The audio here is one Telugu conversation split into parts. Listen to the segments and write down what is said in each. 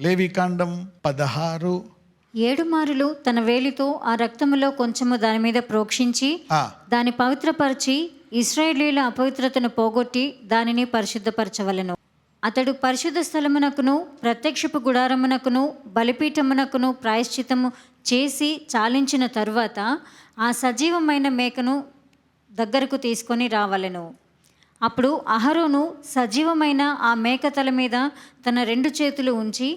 లేవికాండం 16. 7 మారులు తన వేలితో ఆ రక్తములో కొంచెము దాని మీద ప్రోక్షించి దాని పవిత్రపరిచి ఇశ్రాయేలీయుల అపవిత్రతను పోగొట్టి దానిని పరిశుద్ధపరచవలెను. అతడు పరిశుద్ధ స్థలమునకును ప్రత్యక్షపు గుడారమునకును బలిపీఠమునకును ప్రాయశ్చిత్తము చేసి చాలించిన తరువాత ఆ సజీవమైన మేకను దగ్గరకు తీసుకొని రావలెను. అప్పుడు అహరోను సజీవమైన ఆ మేక తల మీద తన 2 చేతులు ఉంచి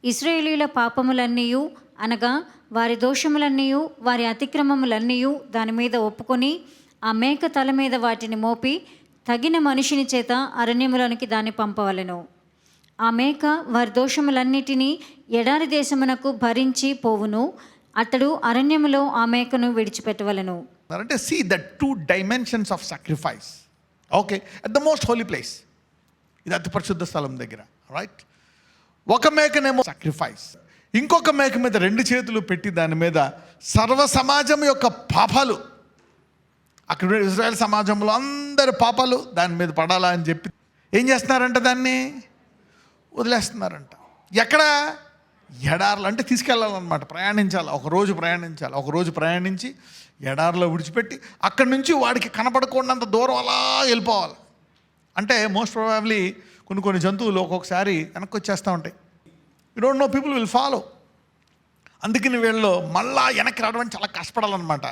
ఇశ్రాయేలీయుల పాపములన్నీయు అనగా వారి దోషములన్నీయు వారి అతిక్రమములన్నీయు దాని మీద ఒప్పుకొని ఆ మేక తల మీద వాటిని మోపి తగిన మనిషిని చేత అరణ్యములోనికి దాన్ని పంపవలెను. ఆ మేక వారి దోషములన్నిటినీ ఎడారి దేశమునకు భరించి పోవును. అతడు అరణ్యములో ఆ మేకను విడిచిపెట్టవలెను. అంటే see the 2 dimensions of sacrifice. Okay, at the most holy place, ఇది అతి పరిశుద్ధ స్థలం దగ్గర, రైట్? ఒక మేకనేమో సాక్రిఫైస్, ఇంకొక మేక మీద 2 చేతులు పెట్టి దాని మీద సర్వ సమాజం యొక్క పాపాలు, అక్కడ ఇజ్రాయెల్ సమాజంలో అందరి పాపాలు దాని మీద పడాలా అని చెప్పి ఏం చేస్తున్నారంట, దాన్ని వదిలేస్తున్నారంట. ఎక్కడ? ఎడార్లు, అంటే తీసుకెళ్ళాలన్నమాట, ప్రయాణించాలి, ఒక రోజు ప్రయాణించి ఎడారిలో విడిచిపెట్టి అక్కడి నుంచి వాడికి కనపడకుండాంత దూరం అలా వెళ్ళిపోవాలి. అంటే మోస్ట్ ప్రాబబ్లీ కొన్ని జంతువులు ఒక్కొక్కసారి వెనక్కి వచ్చేస్తూ ఉంటాయి. You don't know, people will follow. అందుకని వీళ్ళు మళ్ళా వెనక్కి రావడానికి చాలా కష్టపడాలన్నమాట.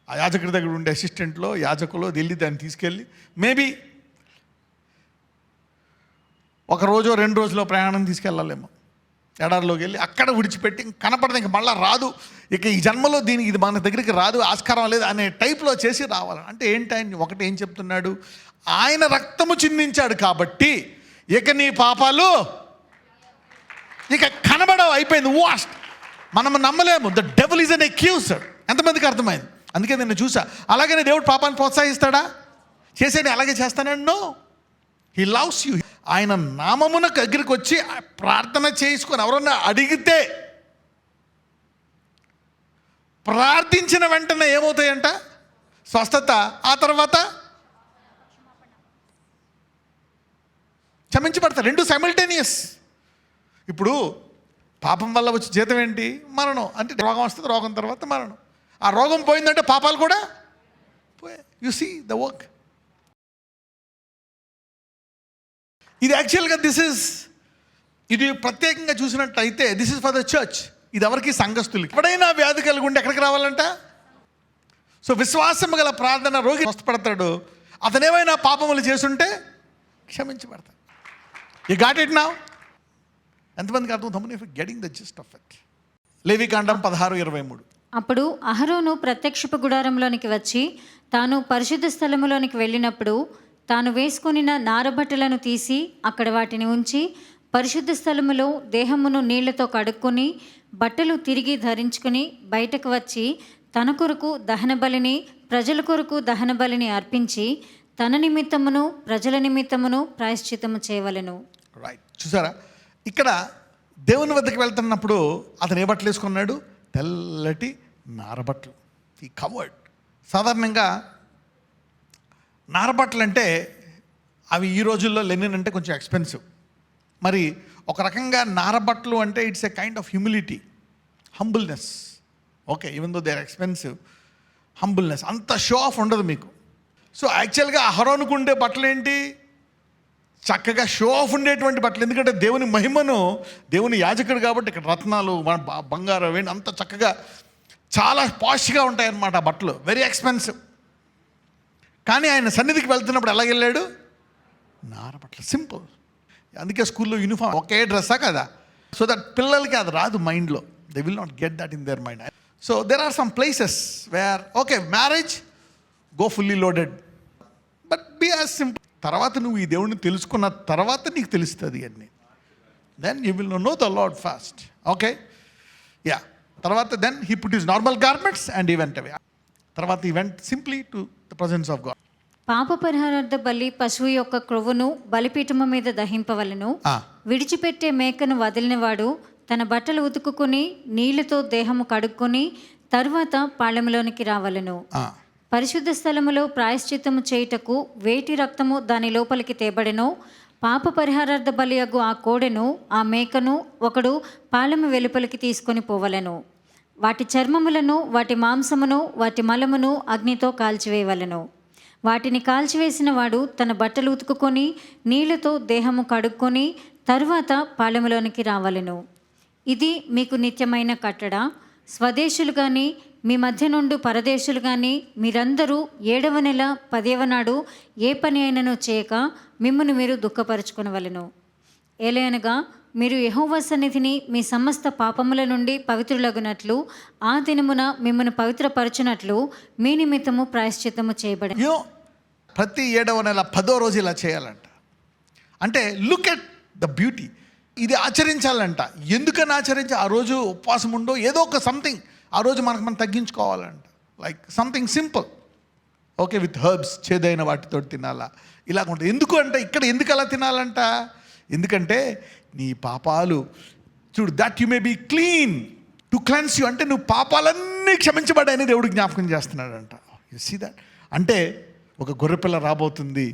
ఆ యాజకుడి దగ్గర ఉండే అసిస్టెంట్లో యాజకులు వెళ్ళి దాన్ని తీసుకెళ్ళి మేబీ ఒక రోజో 2 రోజులో ప్రయాణం తీసుకెళ్ళాలేమో. ఎడారిలోకి వెళ్ళి అక్కడ విడిచిపెట్టి కనపడదు, ఇంక మళ్ళీ రాదు, ఇక ఈ జన్మలో దీనికి ఇది మన దగ్గరికి రాదు, ఆస్కారం లేదు అనే టైప్లో చేసి రావాలి. అంటే ఏంటి, ఆయన ఒకటి ఏం చెప్తున్నాడు, ఆయన రక్తము చిందించాడు కాబట్టి ఇక నీ పాపాలు ఇక కనబడవు, అయిపోయింది, వాస్ట్. మనం నమ్మలేము. The devil is an accuser. ఎంతమందికి అర్థమైంది? అందుకే నేను చూసా. అలాగనే దేవుడు పాపాన్ని ప్రోత్సహిస్తాడా? చేసేది అలాగే చేస్తానండి? No, he loves you. ఆయన నామమునకు దగ్గరికి వచ్చి ప్రార్థన చేసుకొని ఎవరన్నా అడిగితే ప్రార్థించిన వెంటనే ఏమవుతాయంట? స్వస్థత, ఆ తర్వాత క్షమించబడతారు. 2 సైమల్టేనియస్. ఇప్పుడు పాపం వల్ల వచ్చే జీతం ఏంటి? మరణం. అంటే రోగం వస్తుంది, రోగం తర్వాత మరణం. ఆ రోగం పోయిందంటే పాపాలు కూడా పోయాయి. You see the work. ఇది యాక్చువల్గా ఇది ప్రత్యేకంగా చూసినట్టయితే this is for the church. ఇది ఎవరికి? సంఘస్థులకి. ఎప్పుడైనా వ్యాధి కలిగి ఉంటే ఎక్కడికి రావాలంట? సో విశ్వాసం గల ప్రార్థన రోగి స్వస్థపడతాడు. అతనేమైనా పాపములు చేసుంటే క్షమించబడతాడు. You got it now? ఎంతమందికి అర్థం? Getting the gist of it. లేవికాండం 16:23. అప్పుడు అహరోను ప్రత్యక్షపు గుడారంలోనికి వచ్చి తాను పరిశుద్ధ స్థలములోనికి వెళ్ళినప్పుడు తాను వేసుకొనిన నారబట్టలను తీసి అక్కడ వాటిని ఉంచి పరిశుద్ధ స్థలములో దేహమును నీళ్లతో కడుక్కొని బట్టలు తిరిగి ధరించుకుని బయటకు వచ్చి తన కొరకు దహన బలిని ప్రజల కొరకు దహన బలిని అర్పించి తన నిమిత్తమును ప్రజల నిమిత్తమును ప్రాయశ్చిత్తము చేయవలెను. రైట్, చూసారా? ఇక్కడ దేవుని వద్దకు వెళ్తున్నప్పుడు అతను ఏ బట్టలు వేసుకున్నాడు? తెల్లటి నారబట్టలు. ఈ కవర్డ్. సాధారణంగా నారబట్టలు అంటే అవి ఈ రోజుల్లో లెనిన్ అంటే కొంచెం ఎక్స్పెన్సివ్. మరి ఒక రకంగా నారబట్టలు అంటే it's a kind of humility, humbleness. Okay, even though they are expensive, humbleness. అంత షో ఆఫ్ ఉండదు మీకు. సో యాక్చువల్గా అహరోనుకు ఉండే బట్టలు ఏంటి? చక్కగా షో ఆఫ్ ఉండేటువంటి బట్టలు. ఎందుకంటే దేవుని మహిమను, దేవుని యాజకుడు కాబట్టి ఇక్కడ రత్నాలు, బంగారం వేణి అంత చక్కగా చాలా పాష్గా ఉంటాయి అన్నమాట ఆ బట్టలు. Very expensive. కానీ ఆయన సన్నిధికి వెళ్తున్నప్పుడు ఎలాగ వెళ్ళాడు? నారబట్టలు, సింపుల్. అందుకే స్కూల్లో యూనిఫామ్ ఒకే డ్రెస్సా కదా? సో దట్ పిల్లలకి అది రాదు మైండ్లో. They will not get that in their mind. So there are some places where okay marriage go fully loaded, but be as simple. తర్వాత నువ్వు ఈ దేవుడిని తెలుసుకున్న తర్వాత నీకు తెలుస్తుంది అన్నీ. Then you will know the Lord fast. Okay, yeah. తర్వాత then he put his normal garments and he went away. తర్వాత he went simply to the presence of God. పాప పరిహారార్థ బలి పశువు యొక్క క్రొవ్వును బలిపీఠము మీద దహింపవలను. విడిచిపెట్టే మేకను వదిలినవాడు తన బట్టలు ఉతుకుని నీళ్లతో దేహము కడుక్కొని తరువాత పాళెములోనికి రావలను. పరిశుద్ధ స్థలములో ప్రాయశ్చిత్తము చేయుటకు వేటి రక్తము దాని లోపలికి తేబడెనో పాప పరిహారార్థ బలియగు ఆ కోడెను ఆ మేకను ఒకడు పాలెము వెలుపలికి తీసుకొని పోవలెను. వాటి చర్మములను వాటి మాంసమును వాటి మలమును అగ్నితో కాల్చివేయవలెను. వాటిని కాల్చివేసిన వాడు తన బట్టలు ఉతుకుకొని నీళ్లతో దేహము కడుక్కొని తరువాత పాలెములోనికి రావలెను. ఇది మీకు నిత్యమైన కట్టడ. స్వదేశులు కానీ మీ మధ్య నుండి పరదేశులు కానీ మీరందరూ 7వ నెల 10వ నాడు ఏ పని అయినను చేయక మిమ్మును మీరు దుఃఖపరచుకొనవలెను. ఏలయనగా మీరు యెహోవా సన్నిధిని మీ సమస్త పాపముల నుండి పవిత్రులగునట్లు ఆ దినమున మిమ్మల్ని పవిత్రపరచునట్లు మీ నిమిత్తము ప్రాయశ్చిత్తము చేయబడి. ప్రతి 7వ నెల 10వ రోజు ఇలా చేయాలంట. అంటే లుక్ ఎట్ ద బ్యూటీ. ఇది ఆచరించాలంట. ఎందుకని ఆ రోజు ఉపవాసం ఉండో ఏదో ఒక సంథింగ్ ఆ రోజు మనం తగ్గించుకోవాలంట. Like something simple. Okay, with herbs, చేదైన వాటితో తినాలా, ఇలా ఉంటుంది. ఎందుకు అంటే ఇక్కడ ఎందుకు అలా తినాలంట? ఎందుకంటే నీ పాపాలు చూడు, that you may be clean, to cleanse you. అంటే నువ్వు పాపాలన్నీ క్షమించబడాయని దేవుడు జ్ఞాపకం చేస్తున్నాడంట. You see that. అంటే ఒక గొర్రెపిల్ల రాబోతుంది,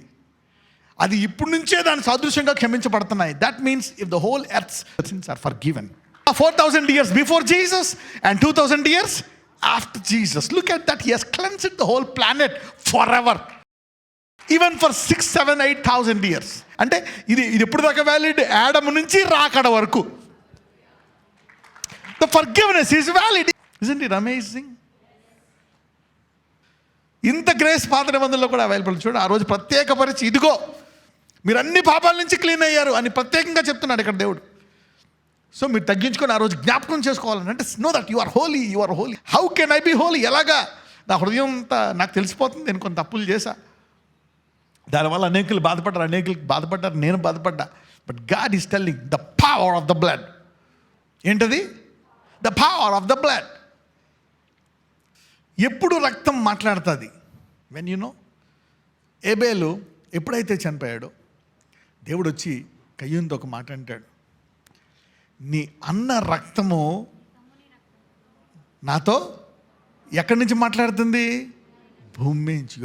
అది ఇప్పుడు నుంచే దాని సాదృశ్యంగా క్షమించబడుతున్నాయి. That means if the whole earth sins are forgiven 4,000 years before Jesus and 2,000 years after Jesus. Look at that. He has cleansed the whole planet forever. Even for 6, 7, 8,000 years. అంటే ఇది ఎప్పుడు దాకా వ్యాలిడ్? ఆడమ్ నుంచి రాకడ వరకు. The forgiveness is valid. Isn't it amazing? ఇంత గ్రేస్ పాత నిబంధనలో కూడా అవైలబుల్. చూడండి, ఆ రోజు ప్రత్యేకపరిచి ఇదిగో మీరు అన్ని పాపాల నుంచి క్లీన్ అయ్యారు అని ప్రత్యేకంగా చెప్తున్నాడు ఇక్కడ దేవుడు. సో మీరు తగ్గించుకొని ఆ రోజు జ్ఞాపకం చేసుకోవాలని. అంటే know that you are holy, you are holy. How can I be holy? ఎలాగా? నా హృదయం అంతా నాకు తెలిసిపోతుంది, నేను కొన్ని తప్పులు చేశా, దానివల్ల అనేకులు బాధపడ్డారు, నేను బాధపడ్డా. But God is telling the power of the blood. ఏంటది? The power of the blood. ఎప్పుడు రక్తం మాట్లాడుతుంది? వెన్ యు నో, ఏబేలు ఎప్పుడైతే చనిపోయాడో దేవుడు వచ్చి కయ్యూనుతో ఒక మాట అంటాడు, నీ అన్న రక్తము నాతో ఎక్కడి నుంచి మాట్లాడుతుంది? భూమి నుంచి.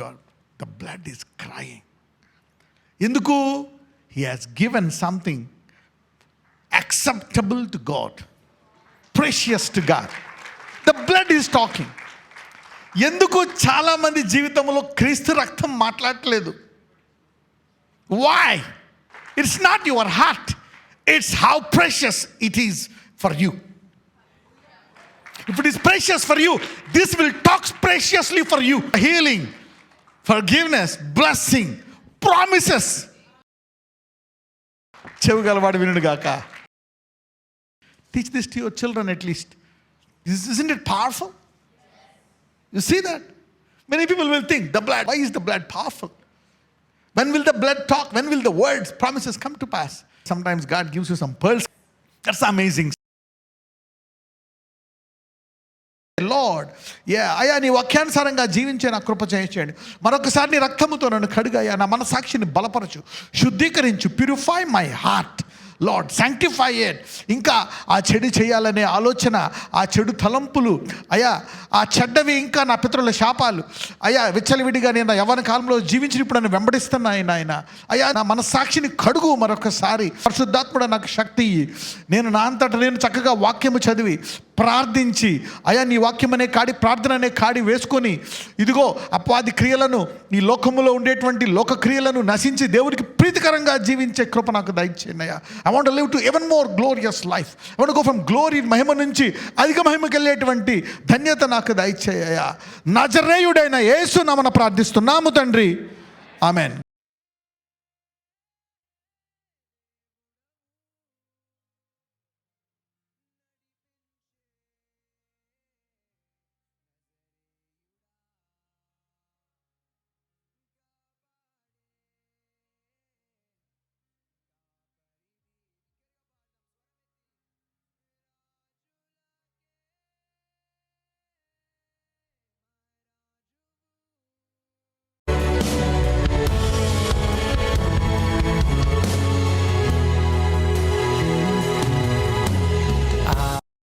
The blood is crying. ఎందుకు? He has given something acceptable to God, precious to God. The blood is talking. ఎందుకు చాలామంది జీవితంలో క్రీస్తు రక్తం మాట్లాడట్లేదు? Why? It's not your heart, it's how precious it is for you. If it is precious for you, this will talk preciously for you. Healing, forgiveness, blessing, promises. చెవిగలవాడు వినుడు గాక. Teach this to your children at least. Isn't it powerful? You see that? Many people will think the blood, why is the blood powerful? When will the blood talk? When will the words, promises come to pass? Sometimes God gives you some pearls. That's amazing. Lord, అయ్యా నీ వాక్యానుసారంగా జీవించే నా కృప చేయించండి. మరొకసారి నీ రక్తముతో నన్ను కడుగయ్యా, నా మనసాక్షిని బలపరచు, శుద్ధీకరించు. Purify my heart Lord, sanctify it. ఇంకా ఆ చెడు చేయాలనే ఆలోచన, ఆ చెడు తలంపులు, అయ్యా ఆ చెడ్డవి, ఇంకా నా పితరుల శాపాలు, అయ్యా విచ్చలవిడిగా నేను యవ్వన కాలంలో జీవించిన ఇప్పుడు నన్ను వెంబడిస్తున్నాయి నాయన. అయ్యా నా మనసాక్షిని కడుగు మరొకసారి. పరిశుద్ధాత్ముడ నాకు శక్తి. నేను నా అంతటా నేను చక్కగా వాక్యము చదివి ప్రార్థించి, అయ్యా నీ వాక్యం అనే కాడి, ప్రార్థన అనే కాడి వేసుకొని, ఇదిగో అపవాది క్రియలను, ఈ లోకములో ఉండేటువంటి లోక క్రియలను నశించి దేవుడికి ప్రీతికరంగా జీవించే కృప నాకు దయచేయండి అయ్యా. I want to live to even more glorious life. I want to go from glory, మహిమ నుంచి అధిక మహిమకి వెళ్ళేటువంటి ధన్యత నాకు దయచేయ్యా. నజరేయుడైన యేసు నామమున ప్రార్థిస్తున్నాము తండ్రి. ఆమెన్.